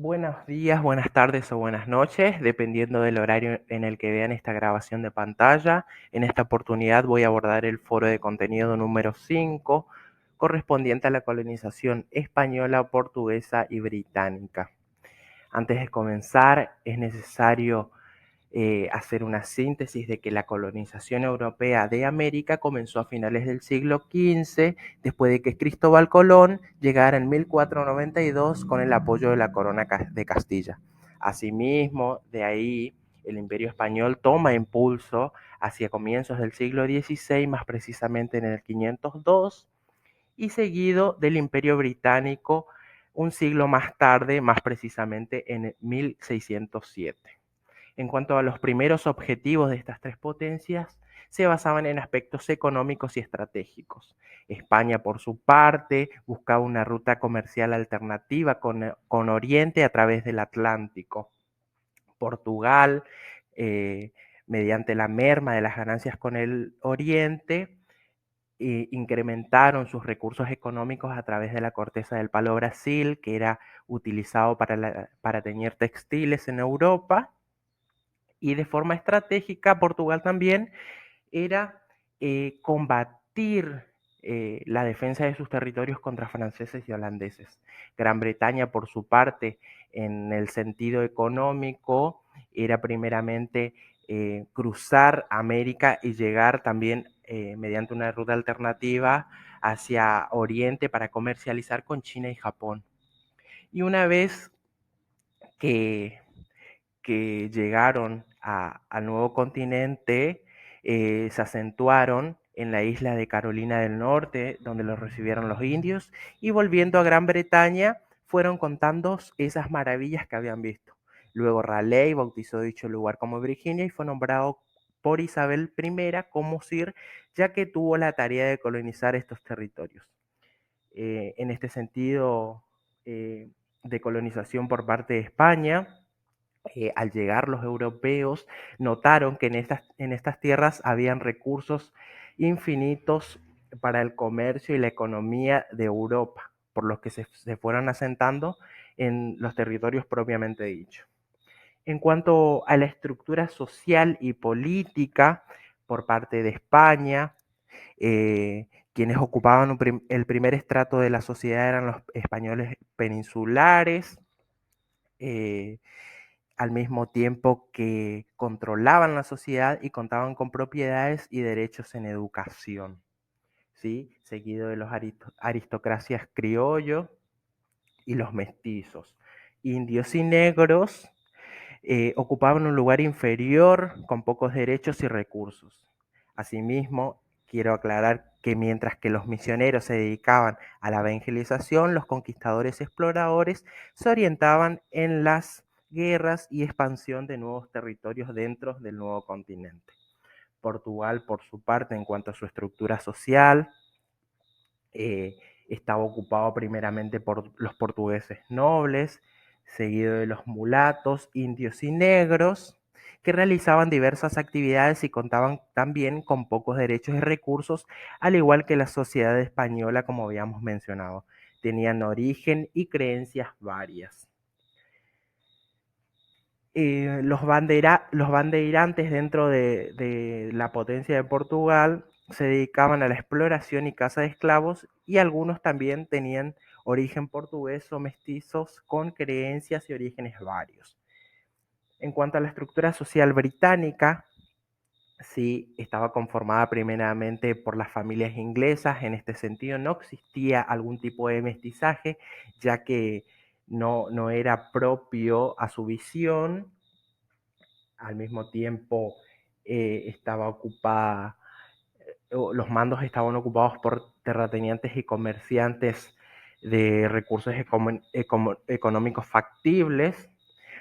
Buenos días, buenas tardes o buenas noches, dependiendo del horario en el que vean esta grabación de pantalla. En esta oportunidad voy a abordar el foro de contenido número 5, correspondiente a la colonización española, portuguesa y británica. Antes de comenzar, es necesario hacer una síntesis de que la colonización europea de América comenzó a finales del siglo XV, después de que Cristóbal Colón llegara en 1492 con el apoyo de la corona de Castilla. Asimismo, de ahí el Imperio Español toma impulso hacia comienzos del siglo XVI, más precisamente en el 502, y seguido del Imperio Británico un siglo más tarde, más precisamente en 1607. En cuanto a los primeros objetivos de estas tres potencias, se basaban en aspectos económicos y estratégicos. España, por su parte, buscaba una ruta comercial alternativa con Oriente a través del Atlántico. Portugal, eh, mediante la merma de las ganancias con el Oriente, incrementaron sus recursos económicos a través de la corteza del palo Brasil, que era utilizado para teñir textiles en Europa, y de forma estratégica Portugal también era combatir la defensa de sus territorios contra franceses y holandeses. Gran Bretaña, por su parte, en el sentido económico, era primeramente cruzar América y llegar también mediante una ruta alternativa hacia Oriente para comercializar con China y Japón. Y una vez que llegaron al nuevo continente, se acentuaron en la isla de Carolina del Norte, donde los recibieron los indios, y volviendo a Gran Bretaña, fueron contando esas maravillas que habían visto. Luego Raleigh bautizó dicho lugar como Virginia y fue nombrado por Isabel I como Sir, ya que tuvo la tarea de colonizar estos territorios. En este sentido de colonización por parte de España, al llegar los europeos, notaron que en estas tierras habían recursos infinitos para el comercio y la economía de Europa, por los que se fueron asentando en los territorios propiamente dichos. En cuanto a la estructura social y política por parte de España, quienes ocupaban el primer estrato de la sociedad eran los españoles peninsulares, eh, al mismo tiempo que controlaban la sociedad y contaban con propiedades y derechos en educación, ¿sí? Seguido de los aristocracias criollos y los mestizos. Indios y negros ocupaban un lugar inferior con pocos derechos y recursos. Asimismo, quiero aclarar que mientras que los misioneros se dedicaban a la evangelización, los conquistadores exploradores se orientaban en las guerras y expansión de nuevos territorios dentro del nuevo continente. Portugal, por su parte, en cuanto a su estructura social, eh, estaba ocupado primeramente por los portugueses nobles, seguido de los mulatos, indios y negros, que realizaban diversas actividades y contaban también con pocos derechos y recursos, al igual que la sociedad española, como habíamos mencionado. Tenían origen y creencias varias. Los bandeirantes dentro de la potencia de Portugal se dedicaban a la exploración y caza de esclavos, y algunos también tenían origen portugués o mestizos con creencias y orígenes varios. En cuanto a la estructura social británica, sí estaba conformada primeramente por las familias inglesas. En este sentido no existía algún tipo de mestizaje, ya que no era propio a su visión. Al mismo tiempo estaba ocupada, los mandos estaban ocupados por terratenientes y comerciantes de recursos económicos factibles.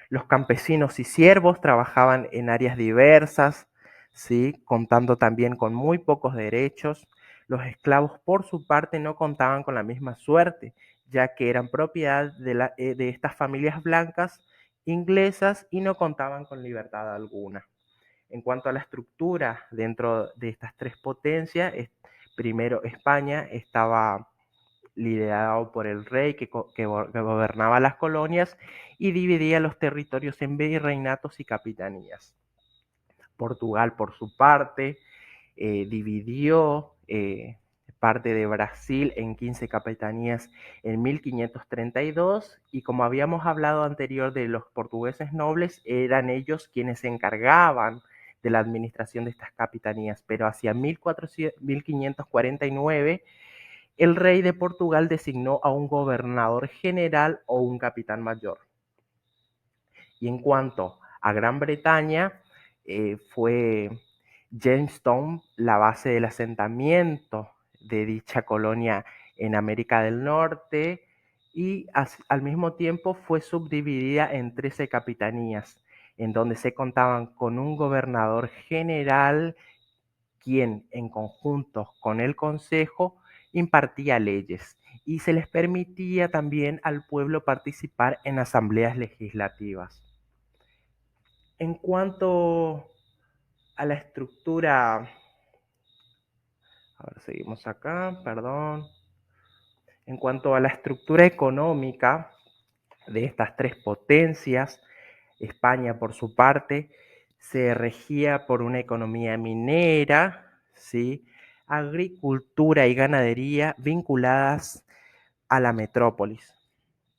Los campesinos y siervos trabajaban en áreas diversas, ¿sí? Contando también con muy pocos derechos. Los esclavos, por su parte, no contaban con la misma suerte, ya que eran propiedad de estas familias blancas inglesas y no contaban con libertad alguna. En cuanto a la estructura dentro de estas tres potencias, primero España estaba liderado por el rey que gobernaba las colonias y dividía los territorios en virreinatos y capitanías. Portugal, por su parte, dividió parte de Brasil en 15 capitanías en 1532 y como habíamos hablado anterior de los portugueses nobles, eran ellos quienes se encargaban de la administración de estas capitanías, pero hacia 1549 el rey de Portugal designó a un gobernador general o un capitán mayor. Y en cuanto a Gran Bretaña, fue Jamestown la base del asentamiento de dicha colonia en América del Norte y al mismo tiempo fue subdividida en 13 capitanías, en donde se contaban con un gobernador general quien en conjunto con el Consejo impartía leyes y se les permitía también al pueblo participar en asambleas legislativas. En cuanto a la estructura, ahora seguimos acá, perdón. En cuanto a la estructura económica de estas tres potencias, España por su parte se regía por una economía minera, ¿sí? Agricultura y ganadería vinculadas a la metrópolis.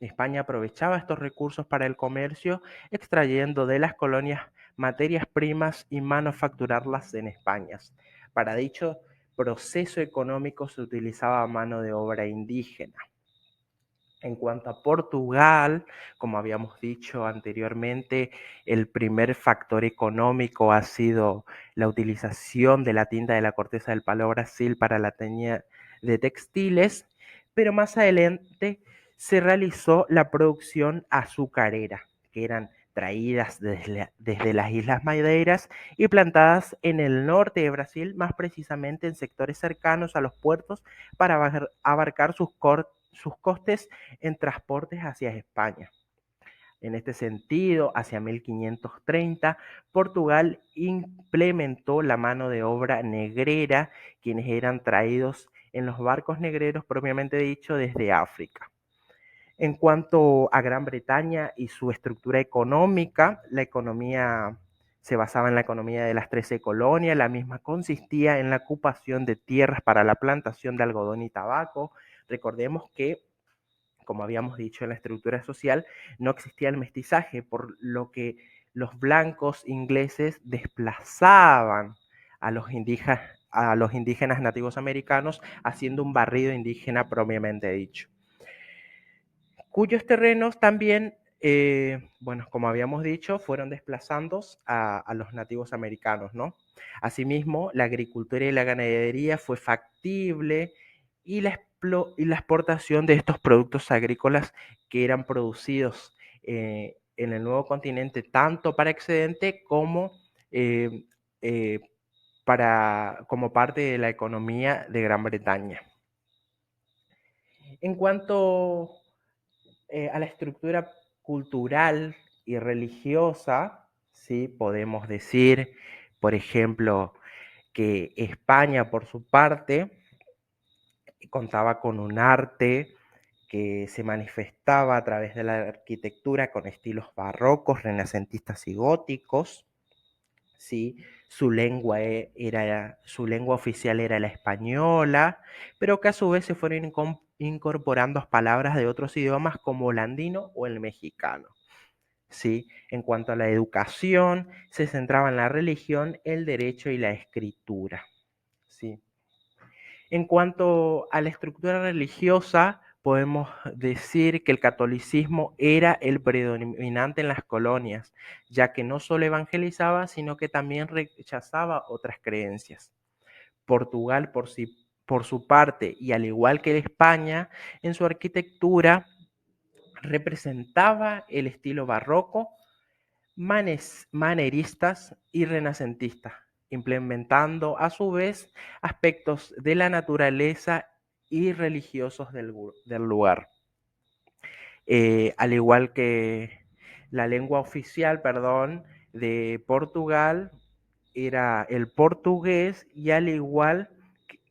España aprovechaba estos recursos para el comercio, extrayendo de las colonias materias primas y manufacturarlas en España. Para dicho proceso económico se utilizaba mano de obra indígena. En cuanto a Portugal, como habíamos dicho anteriormente, el primer factor económico ha sido la utilización de la tinta de la corteza del palo Brasil para la teñida de textiles, pero más adelante se realizó la producción azucarera, que eran traídas desde las Islas Madeiras y plantadas en el norte de Brasil, más precisamente en sectores cercanos a los puertos para abarcar sus costes en transportes hacia España. En este sentido, hacia 1530, Portugal implementó la mano de obra negrera, quienes eran traídos en los barcos negreros propiamente dicho desde África. En cuanto a Gran Bretaña y su estructura económica, la economía se basaba en la economía de las 13 colonias, la misma consistía en la ocupación de tierras para la plantación de algodón y tabaco. Recordemos que, como habíamos dicho en la estructura social, no existía el mestizaje, por lo que los blancos ingleses desplazaban a los indígenas nativos americanos, haciendo un barrido indígena propiamente dicho, cuyos terrenos también, bueno, como habíamos dicho, fueron desplazando a los nativos americanos, ¿no? Asimismo, la agricultura y la ganadería fue factible y la exportación de estos productos agrícolas que eran producidos en el nuevo continente, tanto para excedente como, eh, eh, como parte de la economía de Gran Bretaña. En cuanto a la estructura cultural y religiosa, ¿sí? Podemos decir, por ejemplo, que España, por su parte, contaba con un arte que se manifestaba a través de la arquitectura con estilos barrocos, renacentistas y góticos, ¿sí? Su lengua oficial era la española, pero que a su vez se fueron incorporando palabras de otros idiomas como el andino o el mexicano. ¿Sí? En cuanto a la educación, se centraba en la religión, el derecho y la escritura. ¿Sí? En cuanto a la estructura religiosa, podemos decir que el catolicismo era el predominante en las colonias, ya que no solo evangelizaba, sino que también rechazaba otras creencias. Portugal, por su parte, y al igual que España, en su arquitectura representaba el estilo barroco, manieristas y renacentistas, implementando a su vez aspectos de la naturaleza y religiosos del lugar. Al igual que la lengua oficial, perdón, de Portugal era el portugués y al igual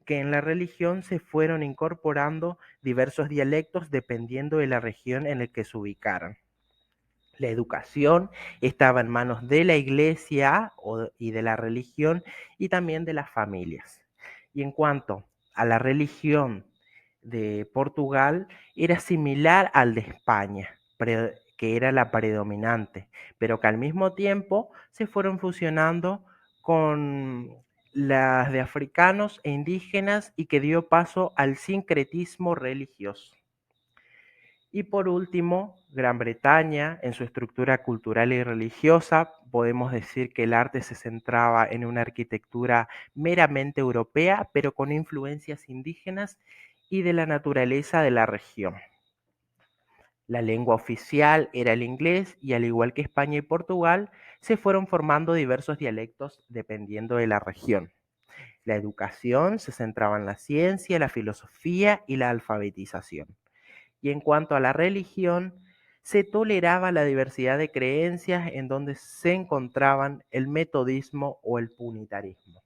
que en la religión se fueron incorporando diversos dialectos dependiendo de la región en la que se ubicaran. La educación estaba en manos de la iglesia y de la religión y también de las familias. Y en cuanto a la religión de Portugal, era similar al de España, que era la predominante, pero que al mismo tiempo se fueron fusionando con las de africanos e indígenas y que dio paso al sincretismo religioso. Y por último, Gran Bretaña, en su estructura cultural y religiosa, podemos decir que el arte se centraba en una arquitectura meramente europea, pero con influencias indígenas y de la naturaleza de la región. La lengua oficial era el inglés y al igual que España y Portugal, se fueron formando diversos dialectos dependiendo de la región. La educación se centraba en la ciencia, la filosofía y la alfabetización. Y en cuanto a la religión, se toleraba la diversidad de creencias en donde se encontraban el metodismo o el punitarismo.